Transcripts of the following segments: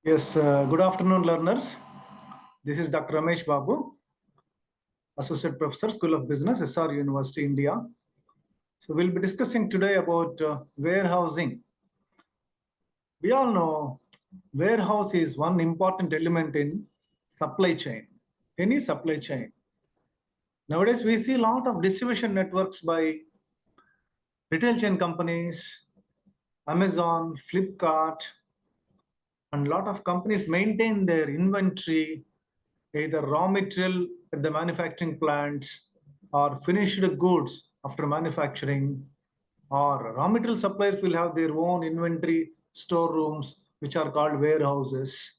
Yes, good afternoon, learners. This is Dr. Ramesh Babu, Associate Professor, School of Business, SR University, India. So we'll be discussing today about warehousing. We all know warehouse is one important element in supply chain, any supply chain. Nowadays, we see a lot of distribution networks by retail chain companies, Amazon, Flipkart, and a lot of companies maintain their inventory, either raw material at the manufacturing plants or finished goods after manufacturing, or raw material suppliers will have their own inventory storerooms, which are called warehouses.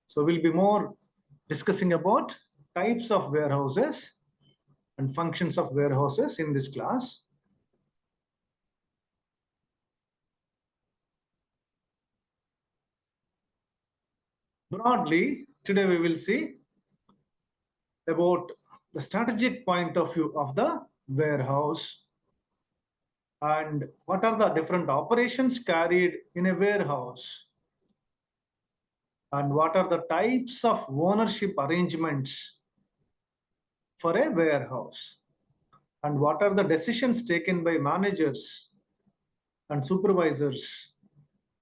So we'll be more discussing about types of warehouses and functions of warehouses in this class. Broadly, today we will see about the strategic point of view of the warehouse and what are the different operations carried in a warehouse and what are the types of ownership arrangements for a warehouse and what are the decisions taken by managers and supervisors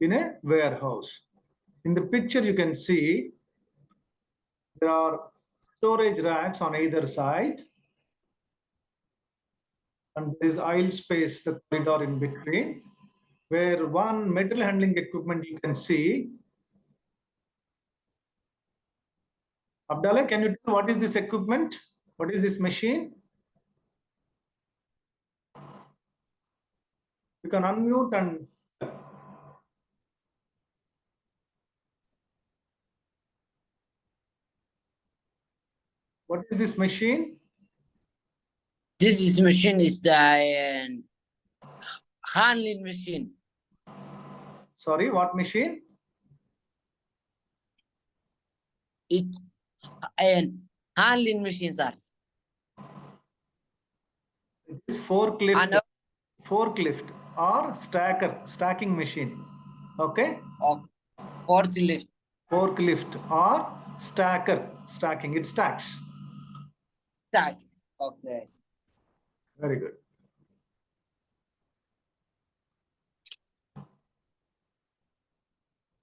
in a warehouse. In the picture you can see there are storage racks on either side and there is aisle space, the corridor in between, where one material handling equipment you can see. Abdallah, can you tell what is this equipment? What is this machine? You can unmute and what is this machine? This machine is the handling machine. Sorry, what machine? It's a handling machine, sir. It is forklift or stacking machine. Okay? Forklift. Forklift or stacking. It stacks. Stack. Okay. Very good.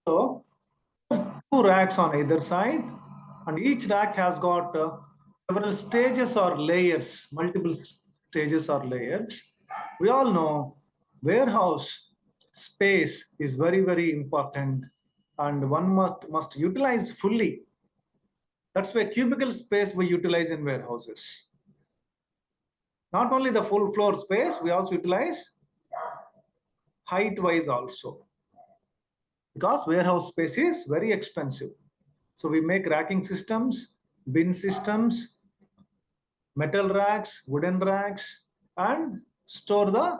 So, two racks on either side, and each rack has got several stages or layers, multiple stages or layers. We all know warehouse space is very, very important, and one must utilize fully. That's why cubicle space we utilize in warehouses. Not only the full floor space, we also utilize height-wise also, because warehouse space is very expensive. So we make racking systems, bin systems, metal racks, wooden racks, and store the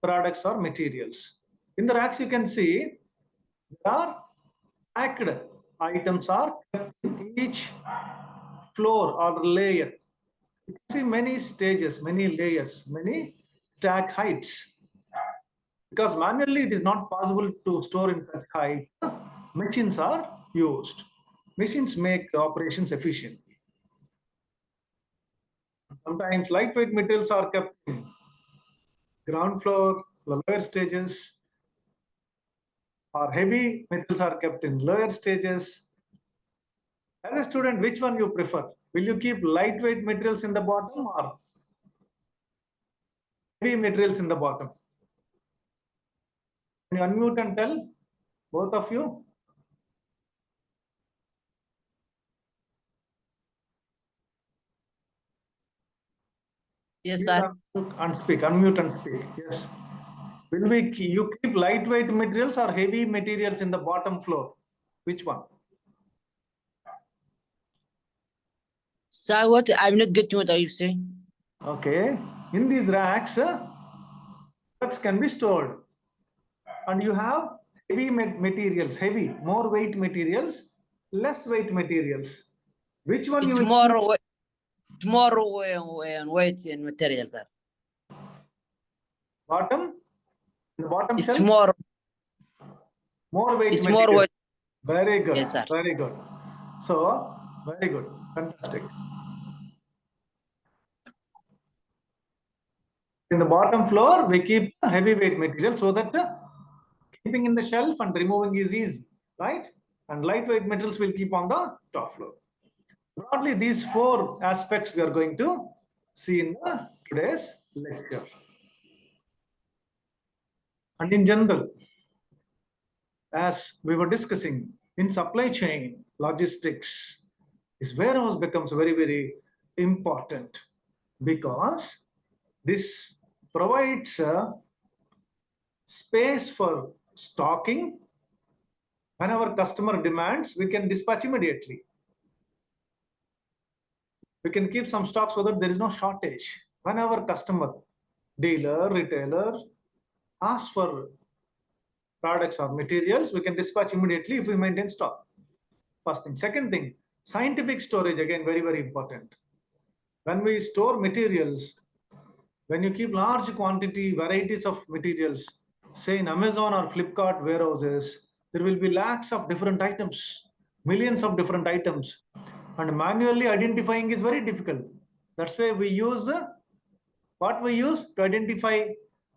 products or materials. In the racks, you can see there are packed items are kept in each floor or layer. You can see many stages, many layers, many stack heights. Because manually it is not possible to store in such height, machines are used. Machines make operations efficient. Sometimes lightweight materials are kept in ground floor, the lower stages, or heavy metals are kept in lower stages. As a student, which one you prefer? Will you keep lightweight materials in the bottom or heavy materials in the bottom? Can you unmute and tell, both of you? Yes, sir. And speak, unmute and speak. Yes. Will you keep lightweight materials or heavy materials in the bottom floor? Which one? Sir, what? I'm not getting what are you saying? Okay. In these racks, products can be stored. And you have heavy materials, more weight materials, less weight materials. Which one It's you will more weight in material, sir. bottom? The bottom It's shelf? more More weight it's material. more weight. Very good. Yes, sir. Very good. So, very good. Fantastic. In the bottom floor, we keep heavyweight material so that keeping in the shelf and removing is easy, right? And lightweight metals will keep on the top floor. Broadly, these four aspects we are going to see in today's lecture. And in general, as we were discussing, in supply chain logistics, this warehouse becomes very, very important because this provides space for stocking. Whenever customer demands, we can dispatch immediately. We can keep some stock so that there is no shortage. Whenever customer, dealer, retailer asks for products or materials, we can dispatch immediately if we maintain stock. First thing. Second thing, scientific storage, again, very, very important. When we store materials, when you keep large quantity, varieties of materials, say in Amazon or Flipkart warehouses, there will be lakhs of different items, millions of different items, and manually identifying is very difficult. That's why we use what we use to identify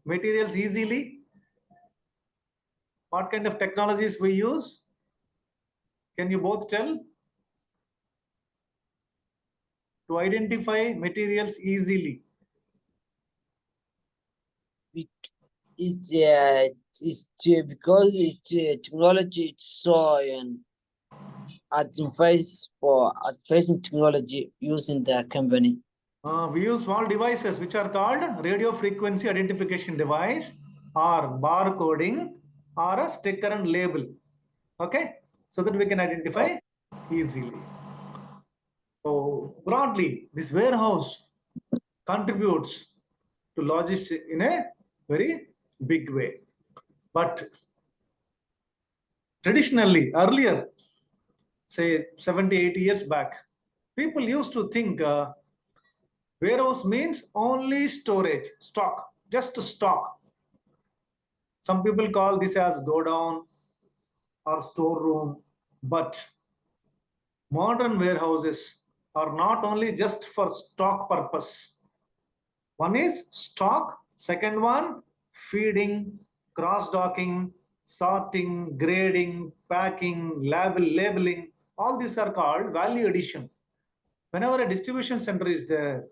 materials easily. What kind of technologies we use? Can you both tell? To identify materials easily. It's because technology it's so advancing technology using the company. We use small devices which are called radio frequency identification device or barcoding or a sticker and label. Okay, so that we can identify easily. So broadly, this warehouse contributes to logistics in a very big way. But traditionally, earlier, say 70, 80 years back, people used to think warehouse means only storage, stock, just stock. Some people call this as godown or storeroom, but modern warehouses are not only just for stock purpose. One is stock, second one, feeding, cross-docking, sorting, grading, packing, labeling. All these are called value addition. Whenever a distribution center is there,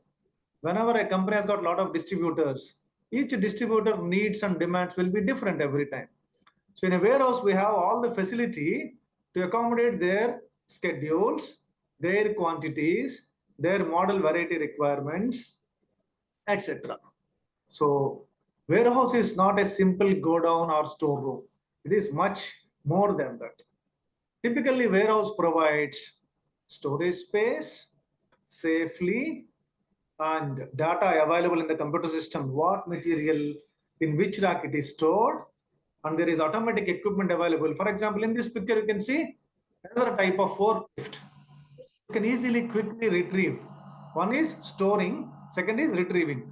whenever a company has got a lot of distributors, each distributor needs and demands will be different every time. So in a warehouse, we have all the facility to accommodate their schedules, their quantities, their model variety requirements, etc. So warehouse is not a simple go down or storeroom. It is much more than that. Typically, warehouse provides storage space safely and data available in the computer system, what material in which rack it is stored, and there is automatic equipment available. For example, in this picture, you can see another type of forklift. You can easily quickly retrieve. One is storing, second is retrieving.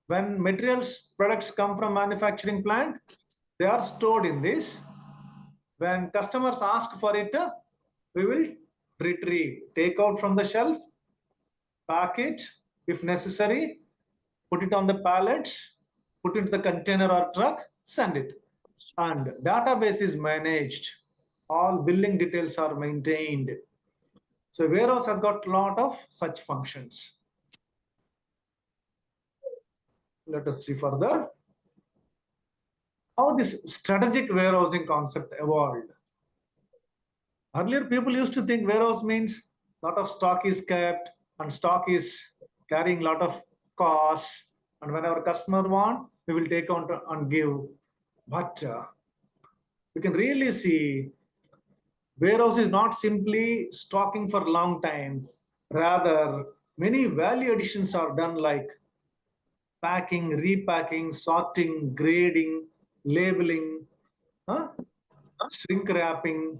When materials products come from manufacturing plant, they are stored in this. When customers ask for it, we will retrieve, take out from the shelf, pack it if necessary, put it on the pallets, put it in the container or truck, send it. And database is managed. All billing details are maintained. So warehouse has got a lot of such functions. Let us see further how this strategic warehousing concept evolved. Earlier, people used to think warehouse means a lot of stock is kept and stock is carrying a lot of costs. And whenever customer want, we will take on and give. But we can really see warehouse is not simply stocking for a long time. Rather, many value additions are done like packing, repacking, sorting, grading, labeling, huh? Shrink wrapping,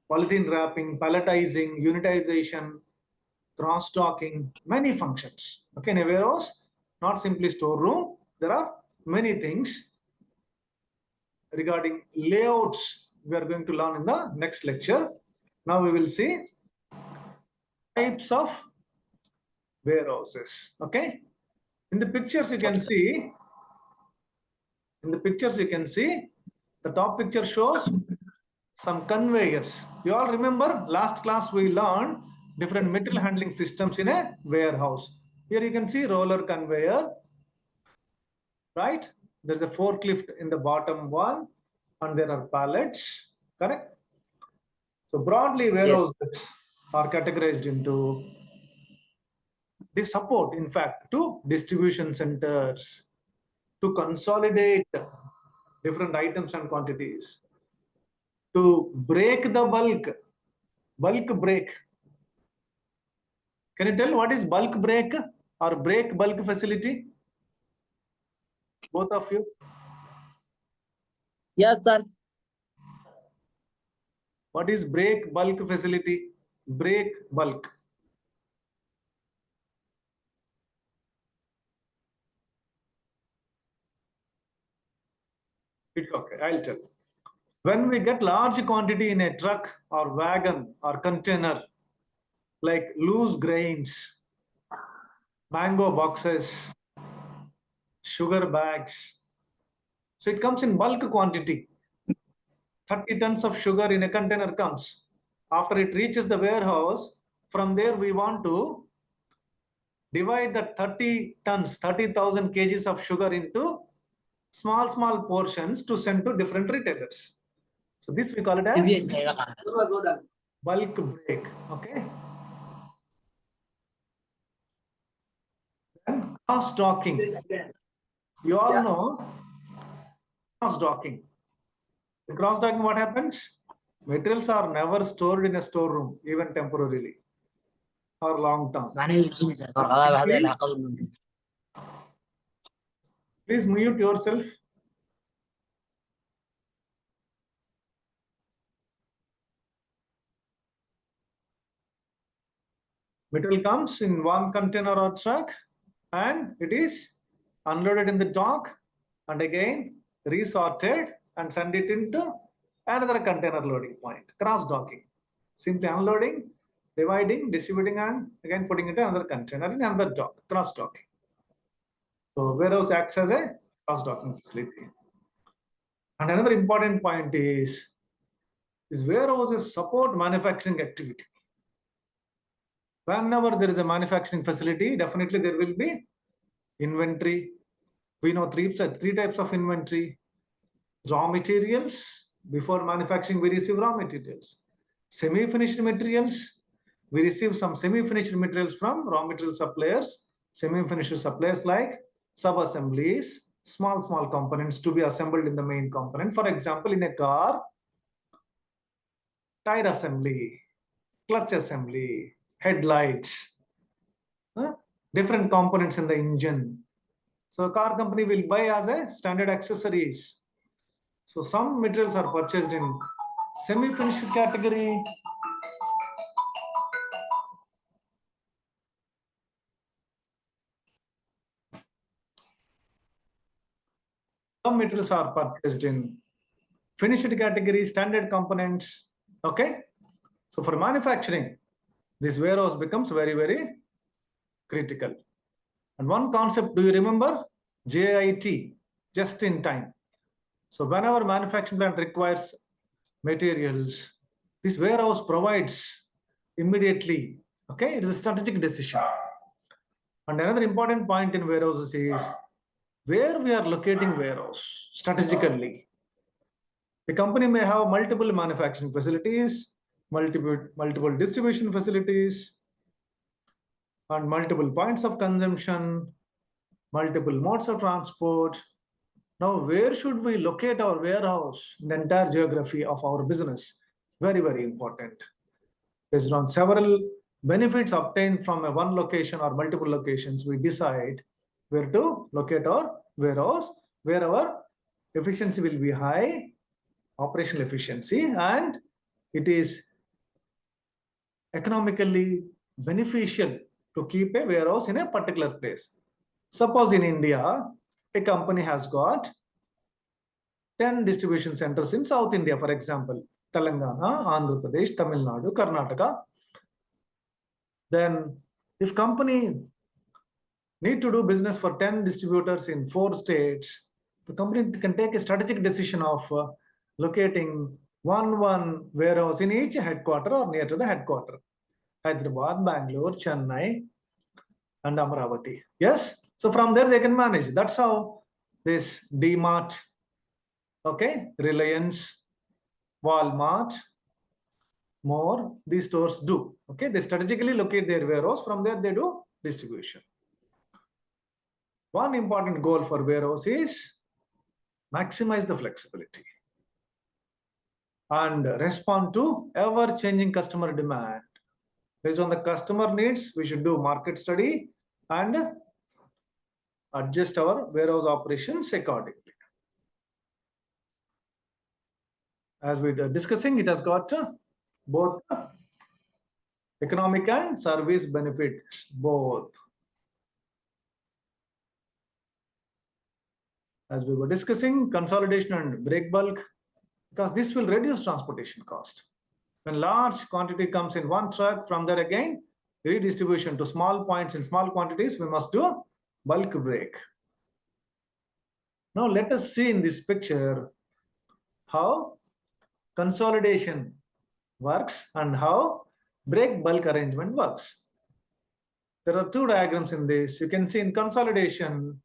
polythene wrapping, palletizing, unitization, cross-docking, many functions. Okay, in a warehouse, not simply storeroom, there are many things regarding layouts we are going to learn in the next lecture. Now we will see types of warehouses. Okay. In the pictures you can see, the top picture shows some conveyors. You all remember last class we learned different material handling systems in a warehouse. Here you can see roller conveyor, right? There's a forklift in the bottom one and there are pallets, correct? So broadly warehouses are categorized into, they support in fact to distribution centers to consolidate different items and quantities, to break the bulk break. Can you tell what is bulk break or break bulk facility? Both of you. Yes, sir. What is break bulk facility? Break bulk. It's okay, I'll tell. When we get large quantity in a truck or wagon or container, like loose grains, mango boxes, sugar bags. So it comes in bulk quantity. 30 tons of sugar in a container comes. After it reaches the warehouse, from there we want to divide the 30 tons, 30,000 kgs of sugar into small portions to send to different retailers. So this we call it as bulk break. Okay. And cross docking. You all know cross docking. In cross docking, what happens? Materials are never stored in a storeroom, even temporarily or long term. Please mute yourself. Material comes in one container or truck and it is unloaded in the dock and again resorted and send it into another container loading point. Cross docking. Simply unloading, dividing, distributing, and again putting it in another container in another dock. Cross docking. So warehouse acts as a cross docking facility. And another important point is warehouses support manufacturing activity. Whenever there is a manufacturing facility, definitely there will be inventory. We know three types of inventory. Raw materials. Before manufacturing, we receive raw materials. Semi-finished materials. We receive some semi-finished materials from raw material suppliers. Semi-finished suppliers like sub-assemblies, small components to be assembled in the main component. For example, in a car, tire assembly, clutch assembly, headlights, different components in the engine. So car company will buy as a standard accessories. So some materials are purchased in semi-finished category. Some materials are purchased in finished category, standard components. Okay. So for manufacturing, this warehouse becomes very critical. And one concept, do you remember? JIT, just in time. So whenever manufacturing plant requires materials, this warehouse provides immediately. Okay, it is a strategic decision. And another important point in warehouses is where we are locating warehouse strategically. The company may have multiple manufacturing facilities, multiple distribution facilities, and multiple points of consumption, multiple modes of transport. Now, where should we locate our warehouse in the entire geography of our business? Very important. Based on several benefits obtained from a one location or multiple locations, we decide where to locate our warehouse, where our efficiency will be high, operational efficiency, and it is economically beneficial to keep a warehouse in a particular place. Suppose in India, a company has got 10 distribution centers in South India, for example, Telangana, Andhra Pradesh, Tamil Nadu, Karnataka. Then if company need to do business for 10 distributors in 4 states, the company can take a strategic decision of locating one warehouse in each headquarter or near to the headquarter. Hyderabad, Bangalore, Chennai, and Amaravati. Yes? So from there they can manage. That's how this DMart, okay, Reliance, Walmart, more, these stores do. Okay, they strategically locate their warehouse. From there they do distribution. One important goal for warehouse is maximize the flexibility and respond to ever-changing customer demand. Based on the customer needs, we should do market study and adjust our warehouse operations accordingly. As we are discussing, it has got both economic and service benefits, both. As we were discussing, consolidation and break bulk, because this will reduce transportation cost. When large quantity comes in one truck, from there again, redistribution to small points in small quantities, we must do bulk break. Now let us see in this picture how consolidation works and how break bulk arrangement works. There are 2 diagrams in this. You can see in consolidation,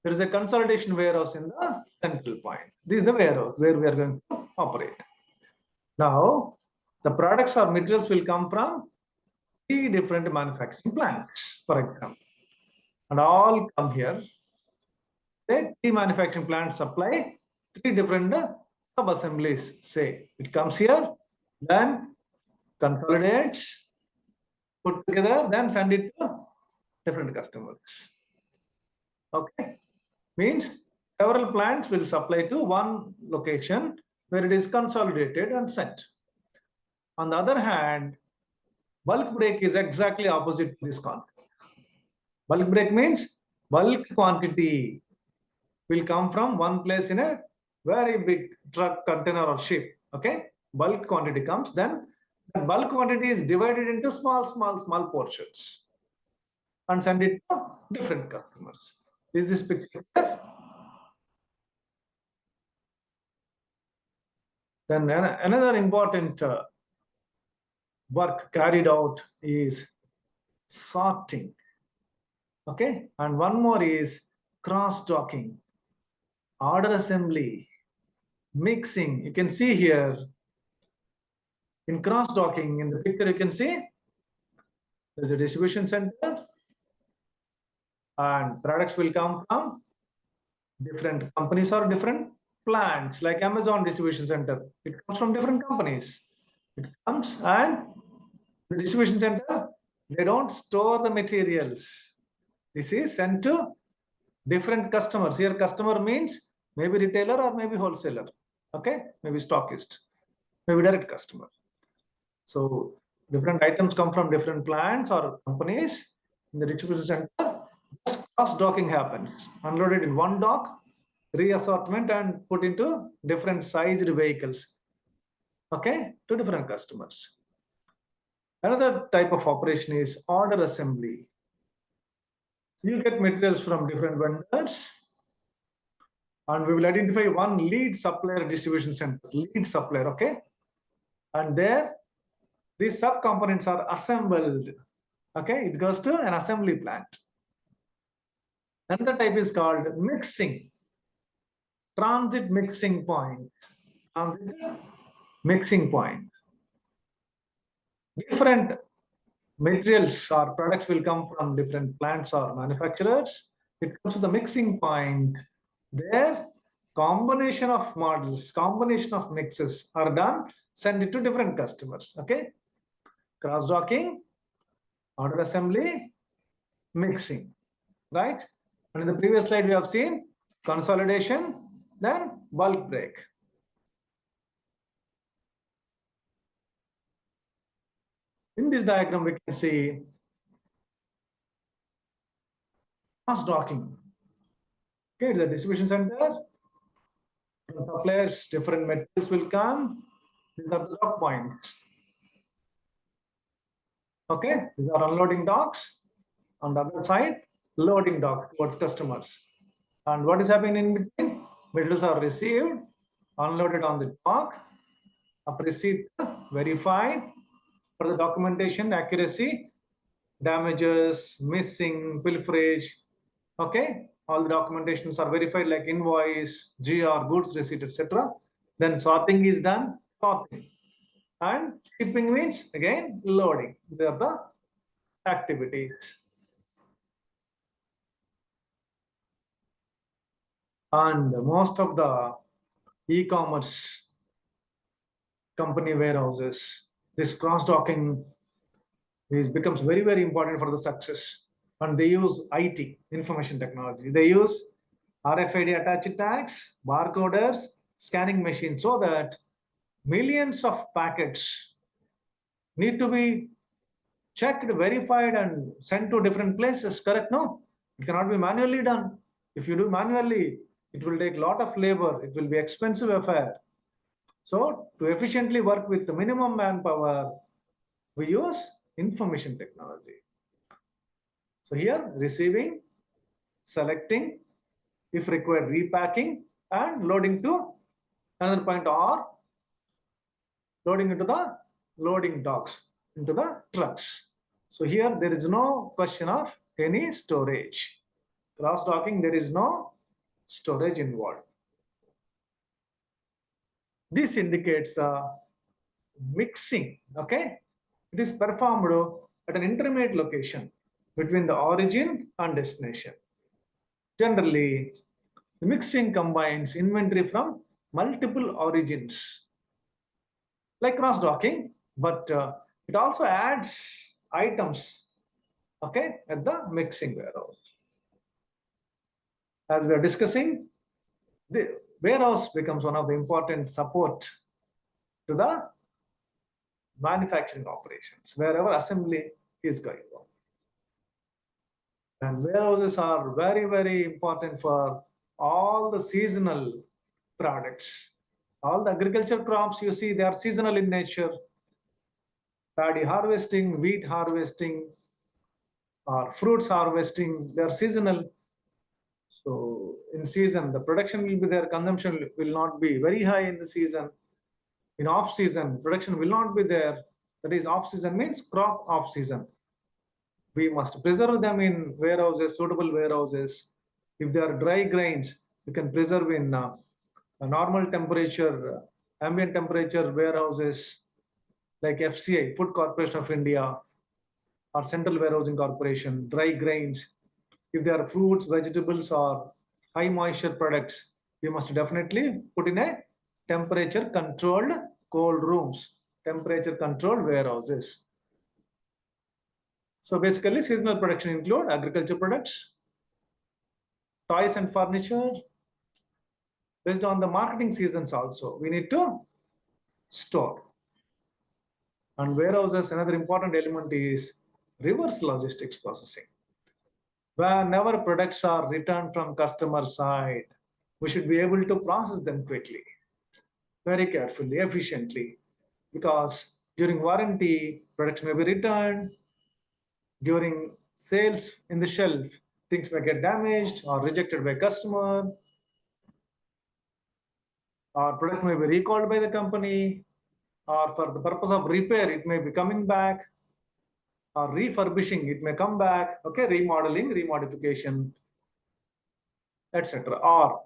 there is a consolidation warehouse in the central point. This is the warehouse where we are going to operate. Now, the products or materials will come from 3 different manufacturing plants, for example, and all come here. Say 3 manufacturing plants supply 3 different sub-assemblies. Say it comes here, then consolidates, put together, then send it to different customers. Okay, means several plants will supply to one location where it is consolidated and sent. On the other hand, bulk break is exactly opposite to this concept. Bulk break means bulk quantity will come from one place in a very big truck, container, or ship. Okay, bulk quantity comes, then the bulk quantity is divided into small portions and send it to different customers. Is this picture clear? Then another important work carried out is sorting. Okay, and one more is cross-docking, order assembly, mixing. You can see here in cross-docking, in the picture you can see there's a distribution center and products will come from different companies or different plants, like Amazon distribution center. It comes from different companies. It comes and the distribution center, they don't store the materials. This is sent to different customers. Here customer means maybe retailer or maybe wholesaler. Okay, maybe stockist, maybe direct customer. So different items come from different plants or companies in the distribution center. Cross docking happens. Unloaded in one dock, reassortment and put into different sized vehicles. Okay, to different customers. Another type of operation is order assembly. So you get materials from different vendors, and we will identify one lead supplier distribution center, lead supplier, okay? And there, these subcomponents are assembled, okay? It goes to an assembly plant. Another type is called mixing, transit mixing point, transit mixing point. Different materials or products will come from different plants or manufacturers. It comes to the mixing point. There, combination of models, combination of mixes are done, send it to different customers. Okay, cross-docking, order assembly, mixing, right? And in the previous slide, we have seen consolidation, then bulk break. In this diagram, we can see cross-docking. Okay, the distribution center From suppliers, different materials will come. These are the dock points. Okay, these are unloading docks. On the other side, loading docks towards customers. And what is happening in between? Metals are received, unloaded on the dock. After receipt, verified for the documentation accuracy, damages, missing, pilferage. Okay, all the documentations are verified like invoice, GR, goods receipt, etc. Then sorting is done. Sorting and shipping means again loading. They are the activities. And most of the e-commerce company warehouses, this cross-docking is becomes very important for the success. And they use IT, information technology. They use RFID attached tags, barcoders, scanning machines, so that millions of packets need to be checked, verified, and sent to different places. Correct? No, it cannot be manually done. If you do manually, it will take a lot of labor. It will be expensive affair. So to efficiently work with the minimum manpower, we use information technology. So here, receiving, selecting, if required, repacking, and loading to another point, or loading into the loading docks, into the trucks. So here there is no question of any storage. Cross docking, there is no storage involved. This indicates the mixing. Okay, it is performed at an intermediate location between the origin and destination. Generally, the mixing combines inventory from multiple origins, like cross docking, but it also adds items, okay, at the mixing warehouse. As we are discussing, the warehouse becomes one of the important support to the manufacturing operations, wherever assembly is going on. And warehouses are very important for all the seasonal products. All the agriculture crops you see, they are seasonal in nature. Paddy harvesting, wheat harvesting, or fruits harvesting, they are seasonal. So in season, the production will be there, consumption will not be very high in the season. In off season, production will not be there. That is, off season means crop off season. We must preserve them in warehouses, suitable warehouses. If they are dry grains, you can preserve in a normal temperature, ambient temperature warehouses like FCI, Food Corporation of India, or Central Warehousing Corporation, dry grains. If they are fruits, vegetables, or high moisture products, we must definitely put in a temperature controlled cold rooms, temperature controlled warehouses. So basically, seasonal production include agriculture products, toys and furniture. Based on the marketing seasons also, we need to store. And warehouses, another important element is reverse logistics processing. Whenever products are returned from customer side, we should be able to process them quickly, very carefully, efficiently, because during warranty, products may be returned. During sales in the shelf, things may get damaged or rejected by customer, or product may be recalled by the company, or for the purpose of repair, it may be coming back, or refurbishing, it may come back, okay, remodeling, remodification, etc. Or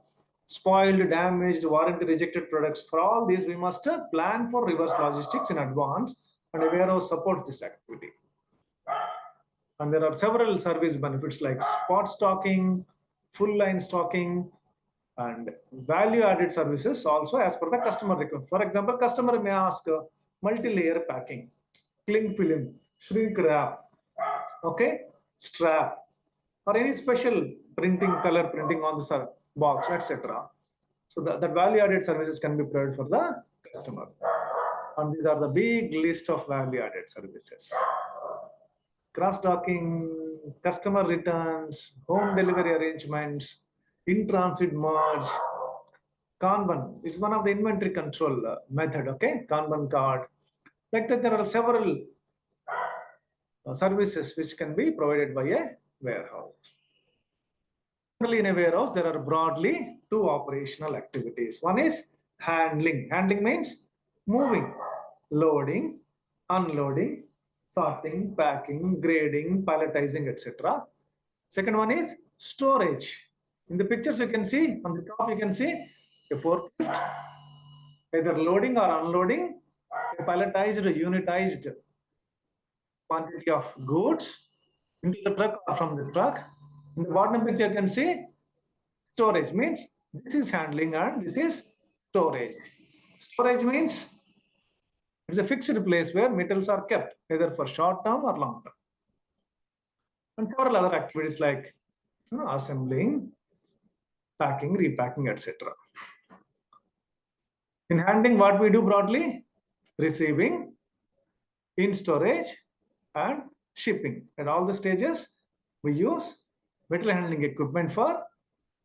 spoiled, damaged, warranty rejected products. For all these, we must plan for reverse logistics in advance, and a warehouse supports this activity. And there are several service benefits like spot stocking, full line stocking, and value added services also as per the customer requirement. For example, customer may ask multi-layer packing, cling film, shrink wrap, okay, strap, or any special printing, color printing on the box, etc. So that value added services can be provided for the customer. And these are the big list of value added services. Cross-docking, customer returns, home delivery arrangements, in-transit merge, Kanban, it's one of the inventory control method, okay? Kanban card. Like that, there are several services which can be provided by a warehouse. In a warehouse, there are broadly two operational activities. One is handling. Handling means moving, loading, unloading, sorting, packing, grading, palletizing, etc. Second one is storage. In the pictures you can see, on the top you can see a forklift, either loading or unloading, a palletized or unitized quantity of goods into the truck or from the truck. In the bottom picture you can see storage means this is handling and this is storage. Storage means it's a fixed place where metals are kept either for short term or long term. And several other activities like assembling, packing, repacking, etc. In handling, what we do broadly? Receiving, in storage, and shipping. At all the stages, we use material handling equipment for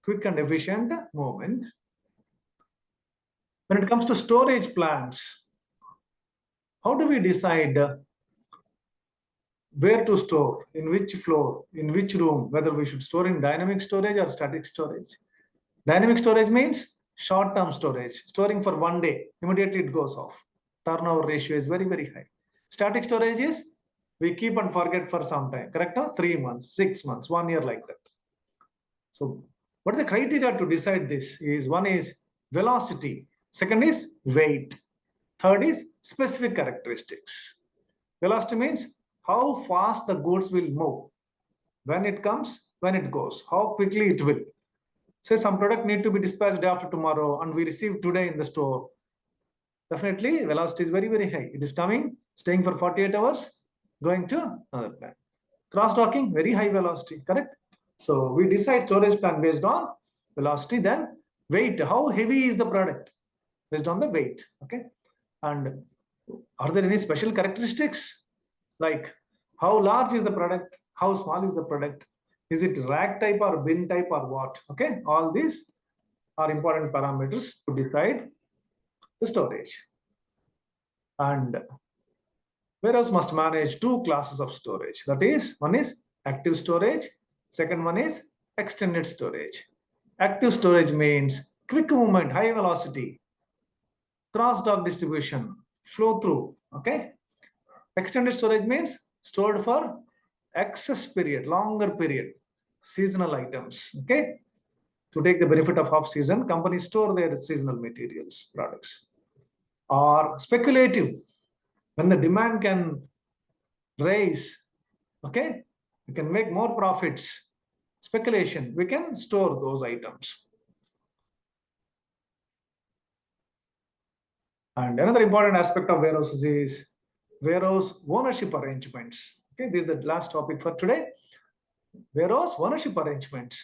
quick and efficient movement. When it comes to storage plans, how do we decide where to store, in which floor, in which room, whether we should store in dynamic storage or static storage? Dynamic storage means short-term storage, storing for one day, immediately it goes off. Turnover ratio is very, very high. Static storage is we keep and forget for some time, correct? No? 3 months, 6 months, 1 year like that. So what are the criteria to decide this? Is one is velocity, second is weight, third is specific characteristics. Velocity means how fast the goods will move, when it comes, when it goes, how quickly it will. Say some product need to be dispatched day after tomorrow and we receive today in the store. Definitely velocity is very, very high. It is coming, staying for 48 hours, going to another plant. Cross-docking, very high velocity, correct? So we decide storage plan based on velocity, then weight, how heavy is the product based on the weight, okay? And are there any special characteristics like how large is the product, how small is the product, is it rack type or bin type or what, okay? All these are important parameters to decide the storage. And warehouse must manage two classes of storage. That is, one is active storage, second one is extended storage. Active storage means quick movement, high velocity, cross-dock distribution, flow through, okay? Extended storage means stored for excess period, longer period, seasonal items, okay? To take the benefit of off-season, companies store their seasonal materials, products. Or speculative, when the demand can rise, okay? We can make more profits. Speculation, we can store those items. And another important aspect of warehouses is warehouse ownership arrangements. Okay, this is the last topic for today. Warehouse ownership arrangements.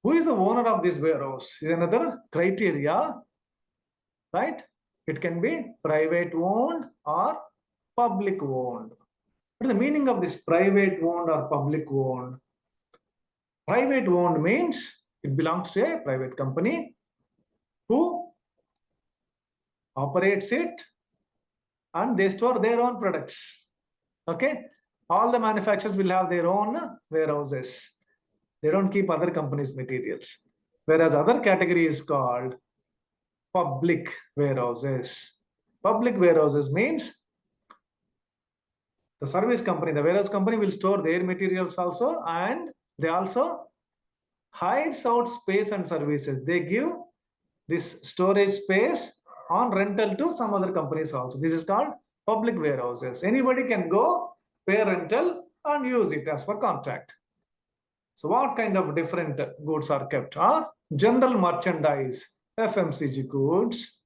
Who is the owner of this warehouse is another criteria, right? It can be private owned or public owned. What is the meaning of this private owned or public owned? Private owned means it belongs to a private company who operates it and they store their own products. Okay, all the manufacturers will have their own warehouses. They don't keep other companies' materials. Whereas other category is called public warehouses. Public warehouses means the service company, the warehouse company will store their materials also, and they also hires out space and services. They give this storage space on rental to some other companies also. This is called public warehouses. Anybody can go pay rental and use it as per contract. So what kind of different goods are kept? Are general merchandise, FMCG goods,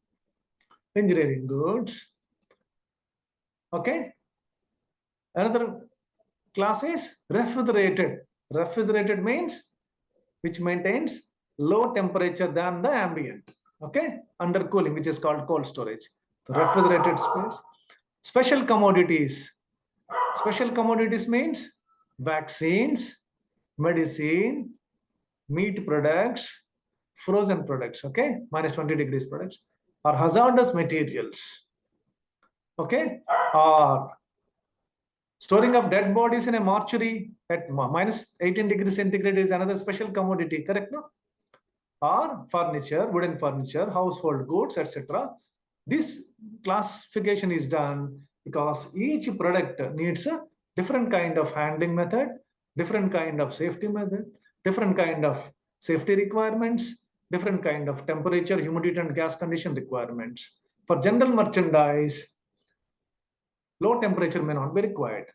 engineering goods. Okay. Another class is refrigerated. Refrigerated means which maintains low temperature than the ambient. Okay, under cooling, which is called cold storage. So refrigerated space. Special commodities. Special commodities means vaccines, medicine, meat products, frozen products, okay, minus 20 degrees products, or hazardous materials, okay, or storing of dead bodies in a mortuary at minus 18 degrees centigrade is another special commodity, correct? No? Or furniture, wooden furniture, household goods, etc. This classification is done because each product needs a different kind of handling method, different kind of safety method, different kind of safety requirements, different kind of temperature, humidity, and gas condition requirements. For general merchandise, low temperature may not be required.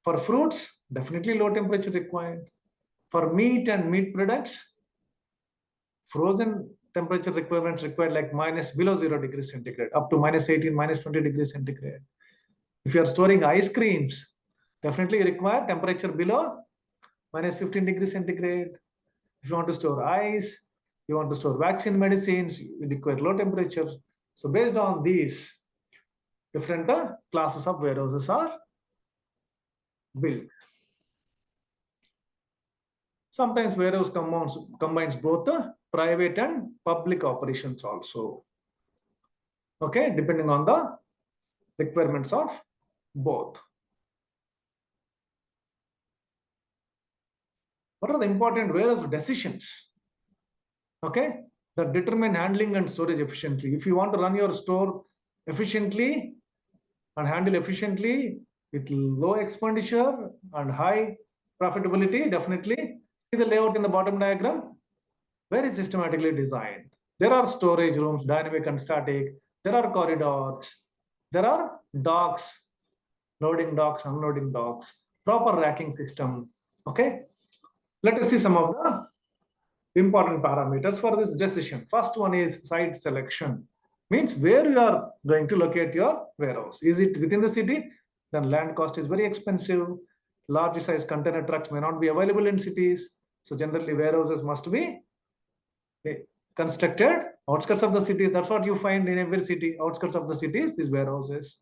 For fruits, definitely low temperature required. For meat and meat products, frozen temperature requirements required like minus below 0 degrees centigrade, up to minus 18, minus 20 degrees centigrade. If you are storing ice creams, definitely require temperature below minus 15 degrees centigrade. If you want to store ice, you want to store vaccine medicines, you require low temperature. So based on these, different classes of warehouses are built. Sometimes warehouse combines both the private and public operations also. Okay, depending on the requirements of both. What are the important warehouse decisions? Okay, that determine handling and storage efficiently. If you want to run your store efficiently and handle efficiently with low expenditure and high profitability, definitely see the layout in the bottom diagram, very systematically designed. There are storage rooms, dynamic and static. There are corridors. There are docks, loading docks, unloading docks, proper racking system. Okay, let us see some of the important parameters for this decision. First one is site selection. Means where you are going to locate your warehouse. Is it within the city? Then land cost is very expensive. Large size container trucks may not be available in cities. So generally warehouses must be constructed outskirts of the cities. That's what you find in every city. Outskirts of the cities, these warehouses,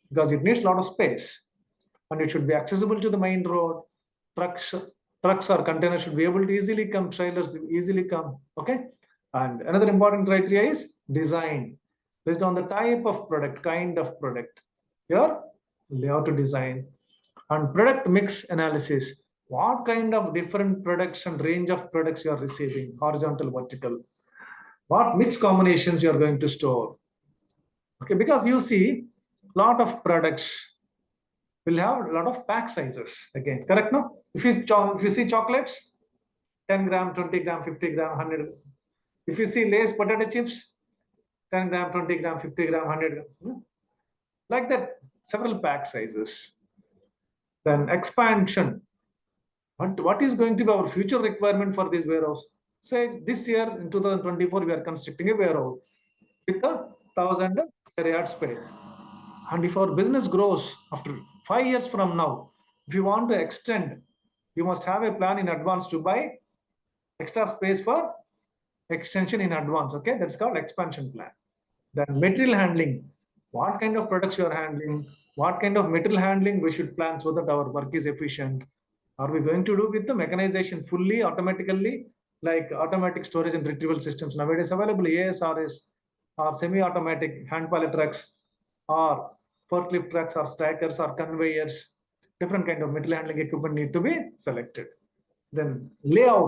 because it needs a lot of space and it should be accessible to the main road. Trucks or containers should be able to easily come, trailers easily come. Okay. And another important criteria is design. Based on the type of product, kind of product, your layout to design. And product mix analysis. What kind of different products and range of products you are receiving, horizontal, vertical. What mix combinations you are going to store. Okay, because you see a lot of products will have a lot of pack sizes. Again, correct? No? If you see chocolates, 10 gram, 20 gram, 50 gram, 100. If you see Lay's potato chips, 10 gram, 20 gram, 50 gram, 100 gram. Like that, several pack sizes. Then expansion. What is going to be our future requirement for this warehouse? Say this year in 2024, we are constructing a warehouse with a 1,000 square yard space. And if our business grows after 5 years from now, if you want to extend, you must have a plan in advance to buy extra space for extension in advance. Okay, that's called expansion plan. Then material handling. What kind of products you are handling? What kind of material handling we should plan so that our work is efficient? Are we going to do with the mechanization fully automatically, like automatic storage and retrieval systems nowadays available, ASRS, or semi-automatic hand pallet trucks, or forklift trucks, or stackers, or conveyors? Different kind of material handling equipment need to be selected. Then layout.